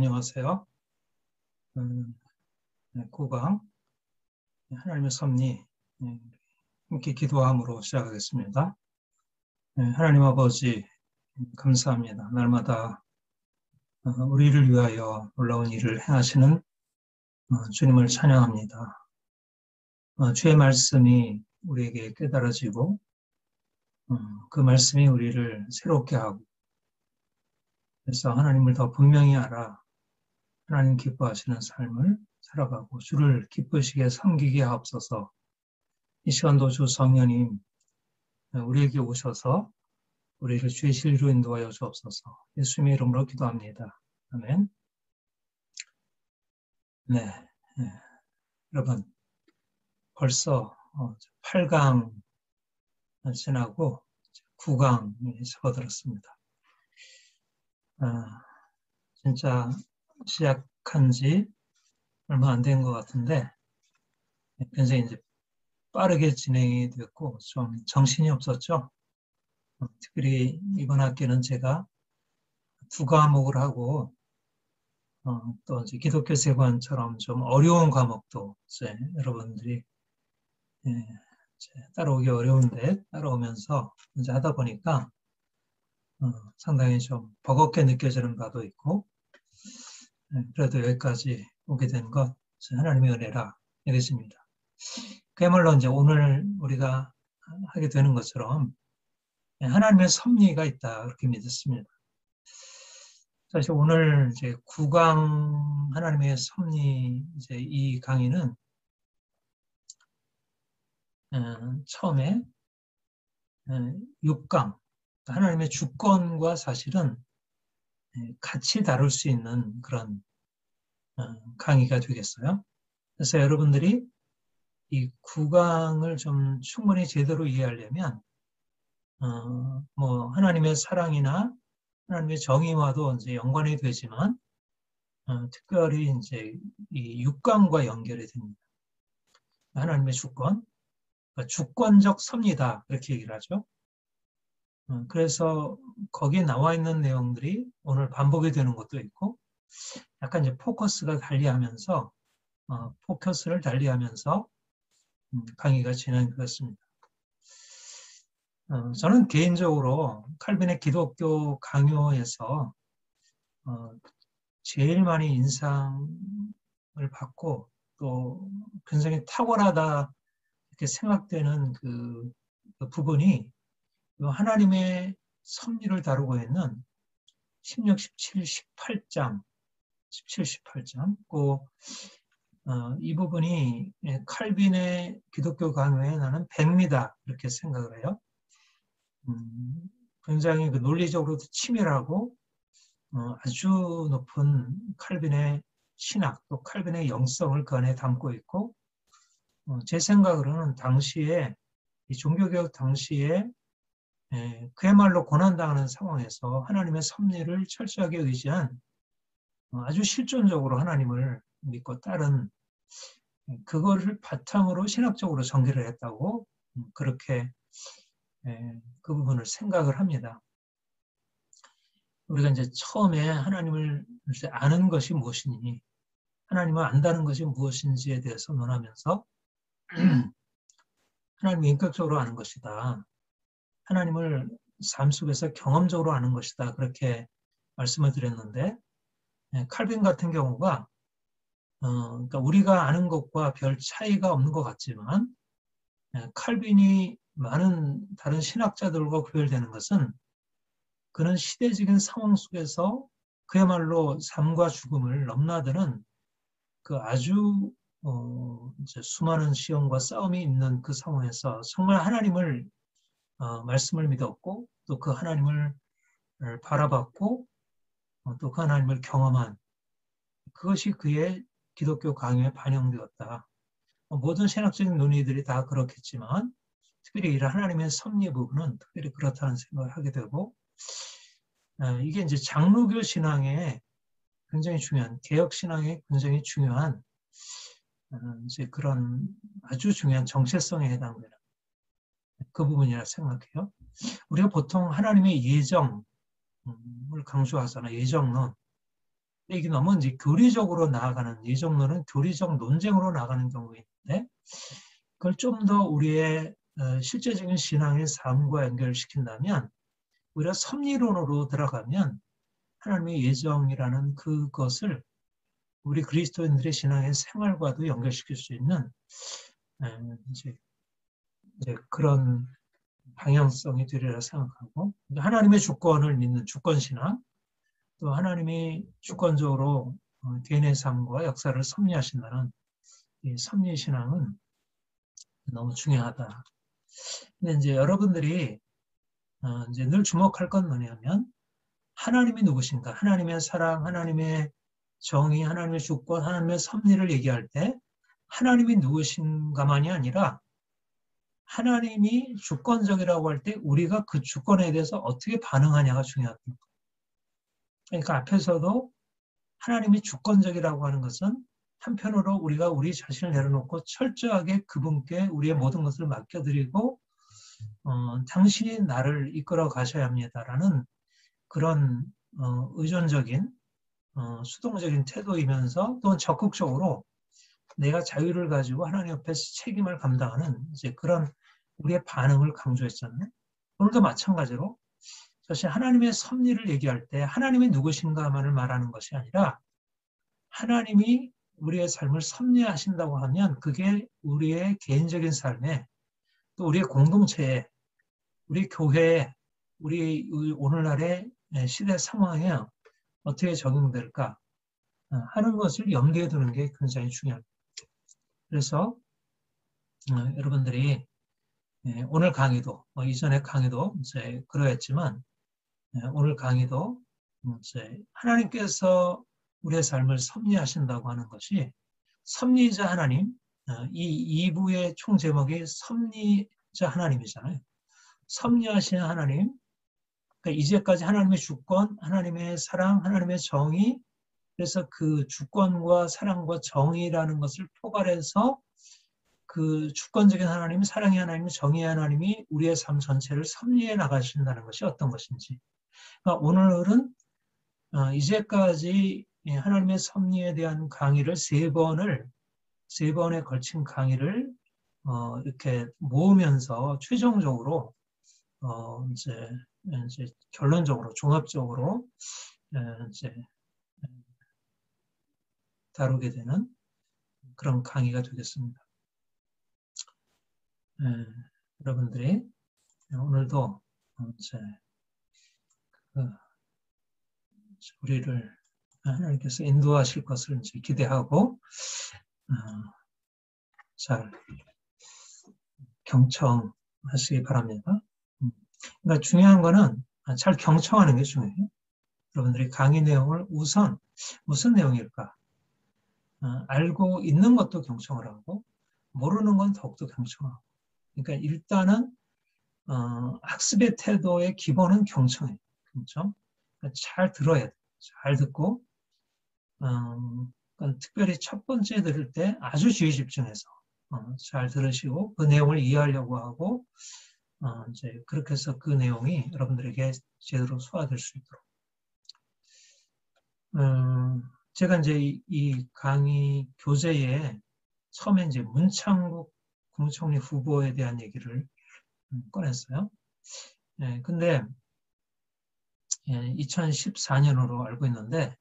안녕하세요. 9강 하나님의 섭리 함께 기도함으로 시작하겠습니다. 하나님 아버지 감사합니다. 날마다 우리를 위하여 놀라운 일을 행하시는 주님을 찬양합니다. 주의 말씀이 우리에게 깨달아지고 그 말씀이 우리를 새롭게 하고, 그래서 하나님을 더 분명히 알아 하나님 기뻐하시는 삶을 살아가고 주를 기쁘시게 섬기게 하옵소서. 이 시간도 주 성령님 우리에게 오셔서 우리를 주의 진리로 인도하여 주옵소서. 예수님의 이름으로 기도합니다. 아멘. 네, 여러분 벌써 8강 지나고 9강에 접어들었습니다. 진짜 시작한 지 얼마 안 된 것 같은데 굉장히 이제 빠르게 진행이 됐고 좀 정신이 없었죠. 특별히 이번 학기는 제가 2과목을 하고 또 이제 기독교 세관처럼 좀 어려운 과목도 이제 여러분들이 이제 따라오기 어려운데 따라오면서 이제 하다 보니까 상당히 좀 버겁게 느껴지는 바도 있고, 그래도 여기까지 오게 된 것 하나님의 은혜라 여겨집니다. 그야말로 이제 오늘 우리가 하게 되는 것처럼 하나님의 섭리가 있다 그렇게 믿습니다. 사실 오늘 이제 9강 하나님의 섭리 이제 이 강의는 처음에 6강 하나님의 주권과 사실은 같이 다룰 수 있는 그런 강의가 되겠어요. 그래서 여러분들이 이 9강을 좀 충분히 제대로 이해하려면 뭐 하나님의 사랑이나 하나님의 정의와도 이제 연관이 되지만 특별히 이제 이 6강과 연결이 됩니다. 하나님의 주권, 그러니까 주권적 섭리다 이렇게 얘기를 하죠. 그래서 거기에 나와 있는 내용들이 오늘 반복이 되는 것도 있고, 약간 이제 포커스를 달리하면서 강의가 진행되었습니다. 저는 개인적으로 칼빈의 기독교 강요에서 제일 많이 인상을 받고 또 굉장히 탁월하다 이렇게 생각되는 그 부분이 하나님의 섭리를 다루고 있는 16, 17, 18장, 17, 18장. 이 부분이 칼빈의 기독교 강요에 나는 백미다 이렇게 생각을 해요. 굉장히 그 논리적으로도 치밀하고 아주 높은 칼빈의 신학 또 칼빈의 영성을 그 안에 담고 있고, 제 생각으로는 당시에 이 종교개혁 당시에 그야말로 고난당하는 상황에서 하나님의 섭리를 철저하게 의지한 아주 실존적으로 하나님을 믿고 따른 그거를 바탕으로 신학적으로 전개를 했다고 그렇게 그 부분을 생각을 합니다. 우리가 이제 처음에 하나님을 아는 것이 무엇이니, 하나님을 안다는 것이 무엇인지에 대해서 논하면서 하나님을 인격적으로 아는 것이다. 하나님을 삶 속에서 경험적으로 아는 것이다. 그렇게 말씀을 드렸는데, 칼빈 같은 경우가 그러니까 우리가 아는 것과 별 차이가 없는 것 같지만 칼빈이 많은 다른 신학자들과 구별되는 것은 그는 시대적인 상황 속에서 그야말로 삶과 죽음을 넘나드는 그 아주 이제 수많은 시험과 싸움이 있는 그 상황에서 정말 하나님을 말씀을 믿었고 또 그 하나님을 바라봤고 또 그 하나님을 경험한 그것이 그의 기독교 강요에 반영되었다. 모든 신학적인 논의들이 다 그렇겠지만 특별히 이런 하나님의 섭리 부분은 특별히 그렇다는 생각을 하게 되고, 이게 이제 장로교 신앙에 굉장히 중요한, 개혁 신앙에 굉장히 중요한 이제 그런 아주 중요한 정체성에 해당되는 그 부분이라 생각해요. 우리가 보통 하나님의 예정을 강조하잖아요. 예정론. 이게 너무 이제 교리적으로 나아가는, 이 정도는 교리적 논쟁으로 나가는 경우인데, 그걸 좀 더 우리의 실제적인 신앙의 삶과 연결시킨다면, 오히려 섭리론으로 들어가면 하나님의 예정이라는 그것을 우리 그리스도인들의 신앙의 생활과도 연결시킬 수 있는 이제 그런 방향성이 되리라 생각하고, 하나님의 주권을 믿는 주권신앙, 또 하나님이 주권적으로 개인의 삶과 역사를 섭리하신다는 이 섭리신앙은 너무 중요하다. 근데 이제 여러분들이 이제 늘 주목할 건 뭐냐면, 하나님이 누구신가? 하나님의 사랑, 하나님의 정의, 하나님의 주권, 하나님의 섭리를 얘기할 때 하나님이 누구신가만이 아니라 하나님이 주권적이라고 할 때 우리가 그 주권에 대해서 어떻게 반응하냐가 중요하다. 그러니까 앞에서도 하나님이 주권적이라고 하는 것은 한편으로 우리가 우리 자신을 내려놓고 철저하게 그분께 우리의 모든 것을 맡겨드리고 당신이 나를 이끌어 가셔야 합니다라는 그런 의존적인 수동적인 태도이면서 또 적극적으로 내가 자유를 가지고 하나님 앞에서 책임을 감당하는 이제 그런 우리의 반응을 강조했잖아요. 오늘도 마찬가지로 사실 하나님의 섭리를 얘기할 때 하나님이 누구신가만을 말하는 것이 아니라 하나님이 우리의 삶을 섭리하신다고 하면 그게 우리의 개인적인 삶에 또 우리의 공동체에 우리 교회에 우리 오늘날의 시대 상황에 어떻게 적용될까 하는 것을 염두에 두는 게 굉장히 중요합니다. 그래서 여러분들이 오늘 강의도 이전의 강의도 이제 그러했지만 오늘 강의도 이제 하나님께서 우리의 삶을 섭리하신다고 하는 것이 섭리자 하나님, 이 2부의 총 제목이 섭리자 하나님이잖아요. 섭리하신 하나님, 그러니까 이제까지 하나님의 주권, 하나님의 사랑, 하나님의 정의, 그래서 그 주권과 사랑과 정의라는 것을 포괄해서 그 주권적인 하나님, 사랑의 하나님, 정의의 하나님이 우리의 삶 전체를 섭리해 나가신다는 것이 어떤 것인지. 그러니까 오늘은 이제까지 하나님의 섭리에 대한 강의를 세 번에 걸친 강의를 이렇게 모으면서 최종적으로 이제 결론적으로 종합적으로 이제 다루게 되는 그런 강의가 되겠습니다. 여러분들이 오늘도 이제 우리를 하나님께서 인도하실 것을 이제 기대하고 잘 경청하시기 바랍니다. 그러니까 중요한 거는 잘 경청하는 게 중요해요. 여러분들이 강의 내용을 우선 무슨 내용일까? 알고 있는 것도 경청을 하고 모르는 건 더욱더 경청하고. 그러니까 일단은 학습의 태도의 기본은 경청이에요. 경청. 그러니까 잘 들어야 돼요. 잘 듣고 그러니까 특별히 첫 번째 들을 때 아주 주의 집중해서 잘 들으시고 그 내용을 이해하려고 하고 이제 그렇게 해서 그 내용이 여러분들에게 제대로 소화될 수 있도록. 제가 이제 이 강의 교재에 처음에 이제 문창국 국무총리 후보에 대한 얘기를 꺼냈어요. 근데 2014년으로 알고 있는데